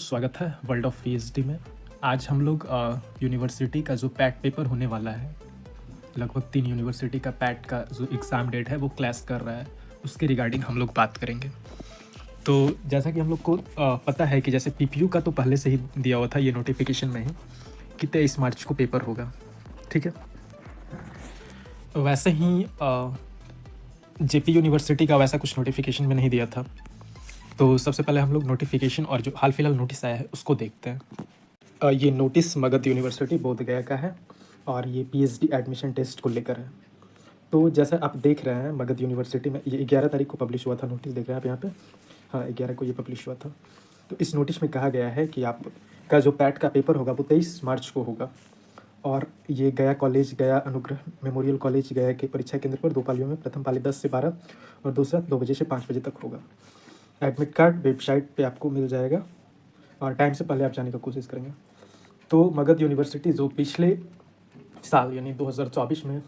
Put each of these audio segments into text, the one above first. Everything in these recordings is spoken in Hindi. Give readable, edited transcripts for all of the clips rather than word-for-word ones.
स्वागत है वर्ल्ड ऑफ पीएचडी में। आज हम लोग यूनिवर्सिटी का जो पैट पेपर होने वाला है, लगभग 3 यूनिवर्सिटी का पैट का जो एग्ज़ाम डेट है वो क्लैश कर रहा है, उसके रिगार्डिंग हम लोग बात करेंगे। तो जैसा कि हम लोग को पता है कि जैसे पीपीयू का तो पहले से ही दिया हुआ था ये नोटिफिकेशन में ही कि 23 मार्च को पेपर होगा, ठीक है। वैसे ही जेपी यूनिवर्सिटी का वैसा कुछ नोटिफिकेशन में नहीं दिया था। तो सबसे पहले हम लोग नोटिफिकेशन और जो हाल फिलहाल नोटिस आया है उसको देखते हैं। ये नोटिस मगध यूनिवर्सिटी बोधगया का है और ये पीएचडी एडमिशन टेस्ट को लेकर है। तो जैसा आप देख रहे हैं मगध यूनिवर्सिटी में ये 11 तारीख को पब्लिश हुआ था नोटिस, देख रहे हैं आप यहाँ पे। हाँ, 11 को ये पब्लिश हुआ था। तो इस नोटिस में कहा गया है कि आपका जो पैट का पेपर होगा वो 23 मार्च को होगा और ये गया कॉलेज, गया अनुग्रह मेमोरियल कॉलेज गया के परीक्षा केंद्र पर 2 पालियों में, प्रथम पाली 10 से 12 और दूसरा 2 बजे से 5 बजे तक होगा। एडमिट कार्ड वेबसाइट पे आपको मिल जाएगा और टाइम से पहले आप जाने का कोशिश करेंगे। तो मगध यूनिवर्सिटी जो पिछले साल यानी 2024 में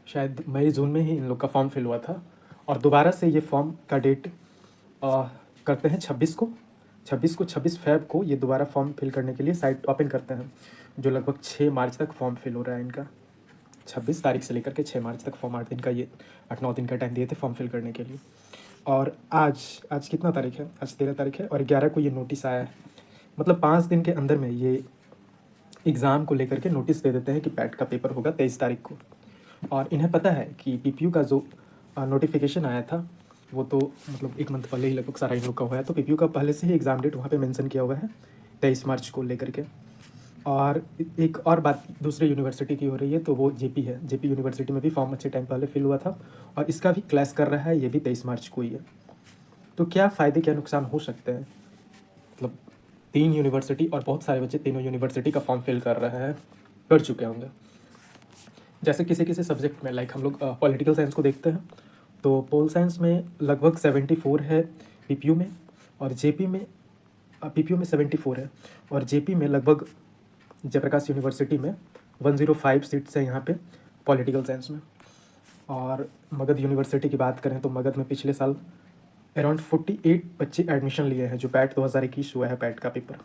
शायद मई जून में ही इन लोग का फॉर्म फिल हुआ था और दोबारा से ये फॉर्म का डेट करते हैं 26 फेब को ये दोबारा फॉर्म फिल करने के लिए साइट ओपन करते हैं, जो लगभग 6 मार्च तक फॉर्म फिल हो रहा है इनका। 26 तारीख से लेकर के 6 मार्च तक फॉर्म 8 दिन का, ये 8-9 दिन का टाइम दिए थे फॉर्म फिल करने के लिए। और आज कितना तारीख है? आज 13 तारीख है और 11 को ये नोटिस आया है। मतलब 5 दिन के अंदर में ये एग्ज़ाम को लेकर के नोटिस दे देते हैं कि पैट का पेपर होगा 23 तारीख को। और इन्हें पता है कि पीपीयू का जो नोटिफिकेशन आया था वो तो मतलब 1 मंथ पहले ही लगभग सारा इन लोग का हुआ है। तो पीपीयू का पहले से ही एग्ज़ाम डेट वहाँ पे मेंशन किया हुआ है 23 मार्च को लेकर के। और एक और बात दूसरे यूनिवर्सिटी की हो रही है, तो वो जेपी है। जेपी यूनिवर्सिटी में भी फॉर्म अच्छे टाइम पहले फिल हुआ था और इसका भी क्लैश कर रहा है, ये भी 23 मार्च को ही है। तो क्या फ़ायदे क्या नुकसान हो सकते हैं? मतलब 3 यूनिवर्सिटी और बहुत सारे बच्चे तीनों यूनिवर्सिटी का फॉर्म फिल कर रहे हैं, कर चुके होंगे। जैसे किसी किसी सब्जेक्ट में, लाइक हम लोग पॉलिटिकल साइंस को देखते हैं, तो पोल साइंस में लगभग 74 है पीपीयू में, और जेपी में पीपीयू में 74 है और जेपी में लगभग जयप्रकाश यूनिवर्सिटी में 105 सीट्स है यहाँ पे पॉलिटिकल साइंस में। और मगध यूनिवर्सिटी की बात करें तो मगध में पिछले साल अराउंड 48 बच्चे एडमिशन लिए हैं, जो पैट 2021 हुआ है पैट का पेपर,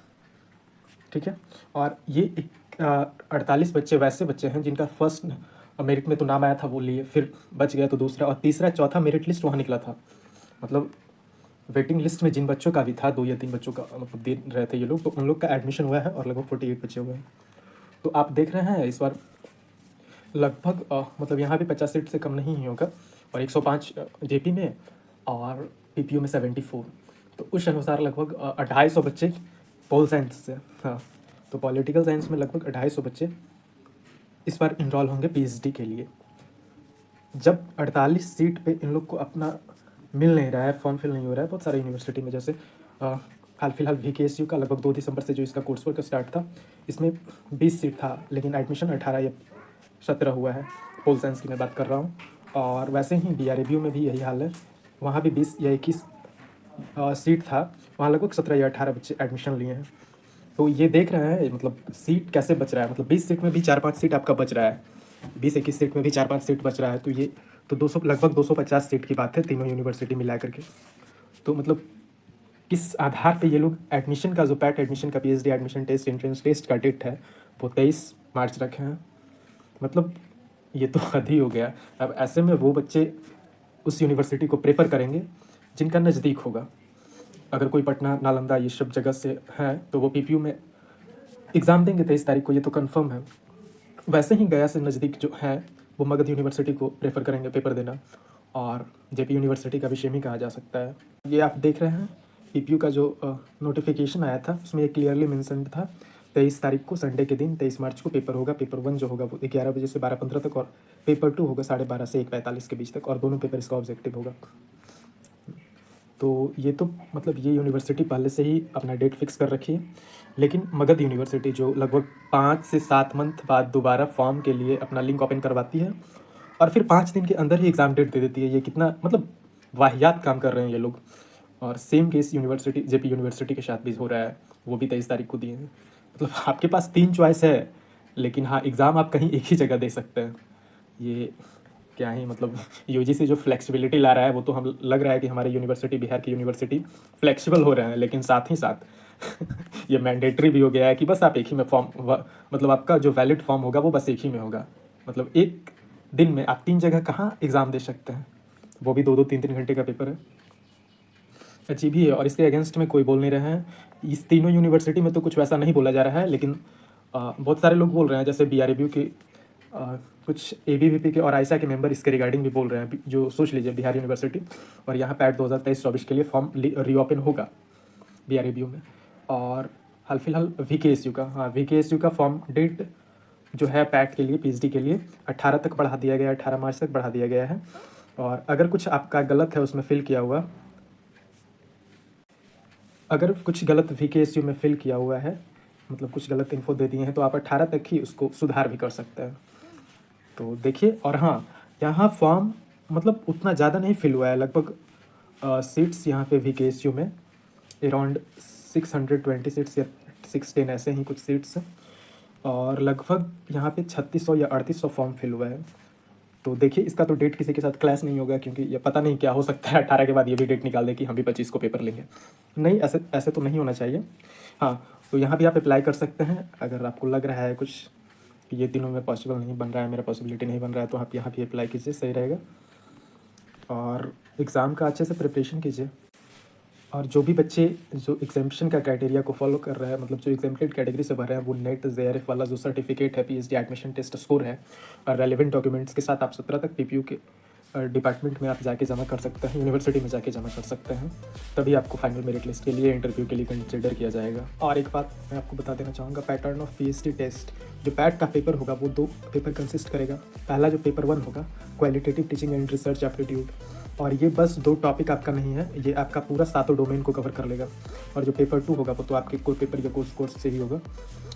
ठीक है। और ये 48 बच्चे वैसे बच्चे हैं जिनका फर्स्ट मेरिट में तो नाम आया था, वो लिए, फिर बच गया तो दूसरा और तीसरा चौथा मेरिट लिस्ट वहाँ निकला था। मतलब वेटिंग लिस्ट में जिन बच्चों का भी था, 2 या 3 बच्चों का मतलब दे रहे थे ये लोग, तो उन लोग का एडमिशन हुआ है और लगभग 48 बच्चे हुए हैं। तो आप देख रहे हैं इस बार लगभग मतलब यहाँ भी 50 सीट से कम नहीं ही होगा और 105 जेपी में और पीपीयू में 74। तो उस अनुसार लगभग 250 बच्चे पोल साइंस से, हाँ, तो पॉलिटिकल साइंस में लगभग 250 बच्चे इस बार इनरोल होंगे पीएचडी के लिए। जब 48 सीट पे इन लोग को अपना मिल नहीं रहा है, फॉर्म फिल नहीं हो रहा है बहुत सारे यूनिवर्सिटी में, जैसे हाल फिलहाल वीकेएसयू का लगभग 2 दिसंबर से जो इसका कोर्स वर्क स्टार्ट था, इसमें 20 सीट था लेकिन एडमिशन 18 या 17 हुआ है। पोल साइंस की मैं बात कर रहा हूँ। और वैसे ही बीआरएबीयू में भी यही हाल है, वहाँ भी 20 या 21 सीट था, वहाँ लगभग 17 या 18 बच्चे एडमिशन लिए हैं। तो ये देख रहे हैं मतलब सीट कैसे बच रहा है, मतलब 20 सीट में भी 4-5 सीट आपका बच रहा है, 20-21 सीट में भी 4-5 सीट बच रहा है। तो ये तो 200 लगभग 250 सीट की बात है तीनों यूनिवर्सिटी मिला करके। तो मतलब किस आधार पे ये लोग एडमिशन का जो पैट एडमिशन का PhD admission test, entrance test का डेट है वो 23 मार्च रखे हैं। मतलब ये तो हद ही हो गया। अब ऐसे में वो बच्चे उस यूनिवर्सिटी को प्रेफर करेंगे जिनका नज़दीक होगा। अगर कोई पटना, नालंदा ये सब जगह से है तो वो पीपीयू में एग्ज़ाम देंगे 23 तारीख को, ये तो कंफर्म है। वैसे ही गया से नज़दीक जो है वो मगध यूनिवर्सिटी को प्रेफर करेंगे पेपर देना, और जेपी यूनिवर्सिटी का भी सेम ही कहा जा सकता है। ये आप देख रहे हैं पीपीयू का जो नोटिफिकेशन आया था उसमें ये क्लियरली मेंशन था 23 तारीख को संडे के दिन 23 मार्च को पेपर होगा। पेपर 1 जो होगा वो 11 बजे से 12:15 तक और पेपर 2 होगा 12:30 से 1:45 के बीच तक, और दोनों पेपर इसका ऑब्जेक्टिव होगा। तो ये तो मतलब ये यूनिवर्सिटी पहले से ही अपना डेट फिक्स कर रखी है। लेकिन मगध यूनिवर्सिटी जो लगभग 5 से 7 मंथ बाद दोबारा फॉर्म के लिए अपना लिंक ओपन करवाती है और फिर 5 दिन के अंदर ही एग्ज़ाम डेट दे देती है, ये कितना मतलब वाहियात काम कर रहे हैं ये लोग। और same case university JP university के साथ भी हो रहा है, वो भी 23 तारीख को दिए हैं। मतलब आपके पास 3 चॉइस है, लेकिन हाँ एग्ज़ाम आप कहीं एक ही जगह दे सकते हैं। ये क्या ही मतलब यूजीसी जो फ्लेक्सिबिलिटी ला रहा है वो तो हम लग रहा है कि हमारे यूनिवर्सिटी, बिहार की यूनिवर्सिटी फ्लेक्सिबल हो रहे हैं, लेकिन साथ ही साथ ये मैंडेटरी भी हो गया है कि बस आप एक ही में मतलब आपका जो वैलिड फॉर्म होगा वो बस एक ही में होगा। मतलब एक दिन में आप 3 जगह कहाँ एग्ज़ाम दे सकते हैं, वो भी 2-2 3-3 घंटे का पेपर है। अजीब ही है और इसके अगेंस्ट में कोई बोल नहीं रहे हैं। इस तीनों यूनिवर्सिटी में तो कुछ वैसा नहीं बोला जा रहा है, लेकिन बहुत सारे लोग बोल रहे हैं, जैसे बीआरएबीयू के कुछ एबीवीपी के और आयशा के मेंबर इसके रिगार्डिंग भी बोल रहे हैं। जो सोच लीजिए बिहार यूनिवर्सिटी, और यहाँ पैट 2023-24 के लिए फॉर्म रीओपन होगा बीआरएबीयू में। और हाल फिलहाल वीकेएसयू का, हाँ वीकेएसयू का फॉर्म डेट जो है पैट के लिए, पीएचडी के लिए 18 तक बढ़ा दिया गया है, 18 मार्च तक बढ़ा दिया गया है। और अगर कुछ आपका गलत है उसमें फिल किया हुआ, अगर कुछ गलत वीकेएसयू में फिल किया हुआ है, मतलब कुछ गलत इन्फो दे दिए हैं, तो आप 18 तक ही उसको सुधार भी कर सकते हैं। तो देखिए, और हाँ यहाँ फॉर्म मतलब उतना ज़्यादा नहीं फिल हुआ है, लगभग सीट्स यहाँ पे वीकेएसयू में अराउंड 620 सीट्स या 610 ऐसे ही कुछ सीट्स हैं, और लगभग यहाँ पे 3600 या 3800 फॉर्म फिल हुआ है। तो देखिए, इसका तो डेट किसी के साथ क्लैश नहीं होगा, क्योंकि ये पता नहीं क्या हो सकता है 18 के बाद ये भी डेट निकाल दे कि हम भी 25 को पेपर लेंगे। नहीं, ऐसे ऐसे तो नहीं होना चाहिए। हाँ, तो यहाँ भी आप अप्लाई कर सकते हैं। अगर आपको लग रहा है कुछ कि ये दिनों में पॉसिबल नहीं बन रहा है, मेरा पॉसिबिलिटी नहीं बन रहा है, तो आप यहाँ भी अप्लाई कीजिए, सही रहेगा। और एग्ज़ाम का अच्छे से प्रिपरेशन कीजिए। और जो भी बच्चे जो एग्जामिशन का क्राइटेरिया को फॉलो कर रहे हैं, मतलब जो एग्जाम्प्टेड कैटेगरी से भर रहे हैं, वो नेट जेआरएफ वाला जो सर्टिफिकेट है, पीएचडी एडमिशन टेस्ट स्कोर है, और रेलिवेंट डॉक्यूमेंट्स के साथ आप 17 तक पीपीयू के डिपार्टमेंट में आप जाके जमा कर सकते हैं, यूनिवर्सिटी में जाके जमा कर सकते हैं। तभी आपको फाइनल मेरिट लिस्ट के लिए, इंटरव्यू के लिए कंसिडर किया जाएगा। और एक बात मैं आपको बता देना चाहूँगा, पैटर्न ऑफ पीएचडी टेस्ट, जो पैट का पेपर होगा वो 2 पेपर कंसिस्ट करेगा। पहला जो पेपर 1 होगा, qualitative teaching and research aptitude, और ये बस 2 टॉपिक आपका नहीं है, ये आपका पूरा 7 डोमेन को कवर कर लेगा। और जो पेपर 2 होगा वो तो आपके कोर पेपर या कोर्स से ही होगा,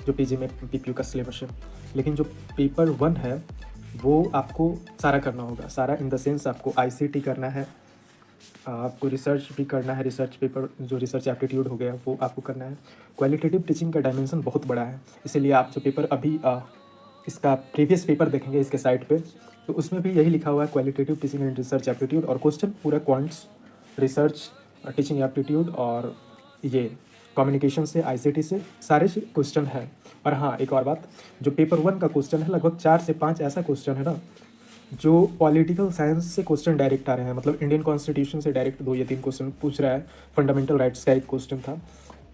जो पीजी में पीपीयू का सिलेबस है। लेकिन जो पेपर 1 है वो आपको सारा करना होगा, सारा इन द सेंस आपको आईसीटी करना है, आपको रिसर्च भी करना है, रिसर्च पेपर जो रिसर्च एप्टीट्यूड हो गया वो आपको करना है। क्वालिटेटिव टीचिंग का डायमेंशन बहुत बड़ा है, इसीलिए आप जो पेपर अभी इसका प्रीवियस पेपर देखेंगे इसके साइट पे, तो उसमें भी यही लिखा हुआ है, qualitative teaching and research aptitude, और क्वेश्चन पूरा क्वांट्स, रिसर्च, टीचिंग एप्टीट्यूड और ये कम्युनिकेशन से, आईसीटी से सारे क्वेश्चन है। और हाँ, एक और बात, जो पेपर 1 का क्वेश्चन है, लगभग 4 से 5 ऐसा क्वेश्चन है ना जो पॉलिटिकल साइंस से क्वेश्चन डायरेक्ट आ रहे हैं, मतलब इंडियन कॉन्स्टिट्यूशन से डायरेक्ट 2 या 3 क्वेश्चन पूछ रहा है। फंडामेंटल राइट्स का एक क्वेश्चन था,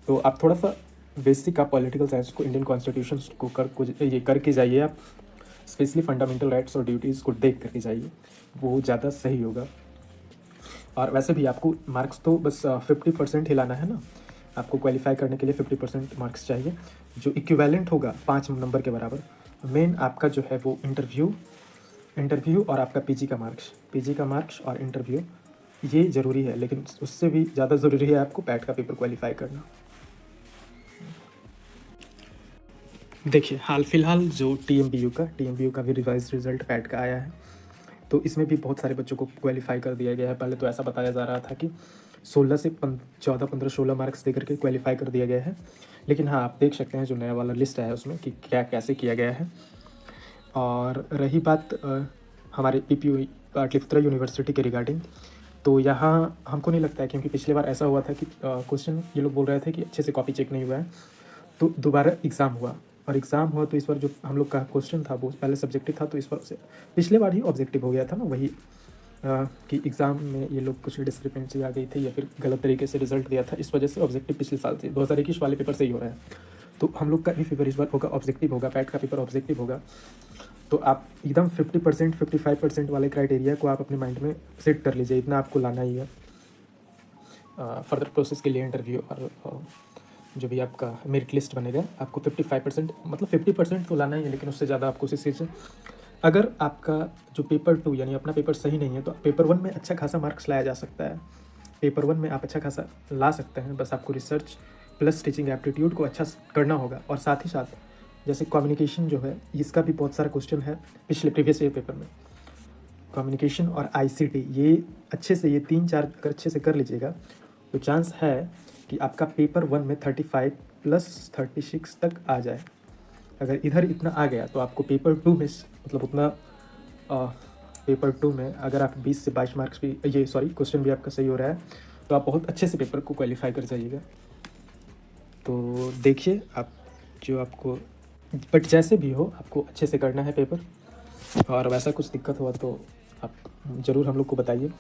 तो आप थोड़ा सा बेसिक आप पॉलिटिकल साइंस को, इंडियन कॉन्स्टिट्यूशन को ये करके जाइए आप, स्पेशली फंडामेंटल राइट्स और ड्यूटीज़ को देख करके जाइए, वो ज़्यादा सही होगा। और वैसे भी आपको मार्क्स तो बस 50% ही लाना है ना, आपको क्वालिफाई करने के लिए 50% मार्क्स चाहिए, जो इक्विवेलेंट होगा 5 नंबर के बराबर। मेन आपका जो है वो इंटरव्यू और आपका पीजी का मार्क्स और इंटरव्यू, ये ज़रूरी है, लेकिन उससे भी ज़्यादा ज़रूरी है आपको पैट का पेपर क्वालिफाई करना। देखिए, हाल फिलहाल जो टीएमबीयू का भी रिवाइज रिजल्ट पैट का आया है, तो इसमें भी बहुत सारे बच्चों को क्वालिफाई कर दिया गया है। पहले तो ऐसा बताया जा रहा था कि 16 से 14, 15, 16 मार्क्स दे करके क्वालिफाई कर दिया गया है, लेकिन हाँ, आप देख सकते हैं जो नया वाला लिस्ट है उसमें कि क्या कैसे किया गया है। और रही बात हमारे पीपीयू पाटलिपुत्रा यूनिवर्सिटी के रिगार्डिंग, तो यहाँ हमको नहीं लगता है, क्योंकि पिछले बार ऐसा हुआ था कि क्वेश्चन ये लोग बोल रहे थे कि अच्छे से कॉपी चेक नहीं हुआ है, तो दोबारा एग्ज़ाम हुआ, और एग्ज़ाम हुआ तो इस बार जो हम लोग का क्वेश्चन था वो पहले सब्जेक्टिव था, तो इस बार से पिछले बार ही ऑब्जेक्टिव हो गया था ना, वही कि एग्ज़ाम में ये लोग कुछ डिस्क्रिपेंसी आ गई थी या फिर गलत तरीके से रिजल्ट दिया था, इस वजह से ऑब्जेक्टिव पिछले साल से 2021 वाले पेपर से ही हो रहा है। तो हम लोग का भी पेपर इस बार होगा, ऑब्जेक्टिव होगा, पैट का पेपर ऑब्जेक्टिव होगा। तो आप एकदम 50%, 55% वाले क्राइटेरिया को आप अपने माइंड में सेट कर लीजिए, इतना आपको लाना ही है फर्दर प्रोसेस के लिए। इंटरव्यू और जो भी आपका मेरिट लिस्ट बनेगा, आपको 55% मतलब 50% तो लाना ही है, लेकिन उससे ज़्यादा आप कोशिश कीजिए। अगर आपका जो पेपर 2 यानी अपना पेपर सही नहीं है, तो पेपर 1 में अच्छा खासा मार्क्स लाया जा सकता है। पेपर 1 में आप अच्छा खासा ला सकते हैं, बस आपको रिसर्च प्लस टीचिंग एप्टीट्यूड को अच्छा करना होगा। और साथ ही साथ जैसे कम्युनिकेशन जो है, इसका भी बहुत सारा क्वेश्चन है पिछले प्रीवियस ईयर पेपर में। कम्युनिकेशन और आईसीटी, ये अच्छे से, ये 3-4 अगर अच्छे से कर लीजिएगा, तो चांस है कि आपका पेपर 1 में 35 प्लस 36 तक आ जाए। अगर इधर इतना आ गया तो आपको पेपर 2 में मतलब उतना पेपर 2 में अगर आप 20 से 22 मार्क्स भी, क्वेश्चन भी आपका सही हो रहा है, तो आप बहुत अच्छे से पेपर को क्वालिफाई कर जाइएगा। तो देखिए आप जो आपको, बट जैसे भी हो आपको अच्छे से करना है पेपर, और वैसा कुछ दिक्कत हुआ तो आप ज़रूर हम लोग को बताइए।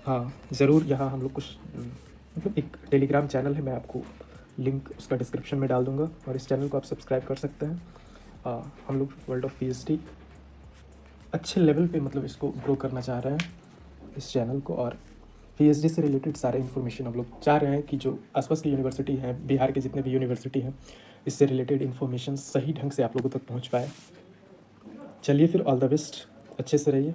हाँ, ज़रूर, यहाँ हम लोग कुछ मतलब एक टेलीग्राम चैनल है, मैं आपको लिंक उसका डिस्क्रिप्शन में डाल दूँगा, और इस चैनल को आप सब्सक्राइब कर सकते हैं। हम लोग वर्ल्ड ऑफ पीएचडी अच्छे लेवल पे मतलब इसको ग्रो करना चाह रहे हैं, इस चैनल को, और पीएचडी से रिलेटेड सारे इन्फॉर्मेशन हम लोग चाह रहे हैं कि जो आसपास की यूनिवर्सिटी हैं, बिहार के जितने भी यूनिवर्सिटी हैं, इससे रिलेटेड इन्फॉर्मेशन सही ढंग से आप लोगों तक पहुंच पाए। चलिए फिर, ऑल द बेस्ट, अच्छे से रहिए।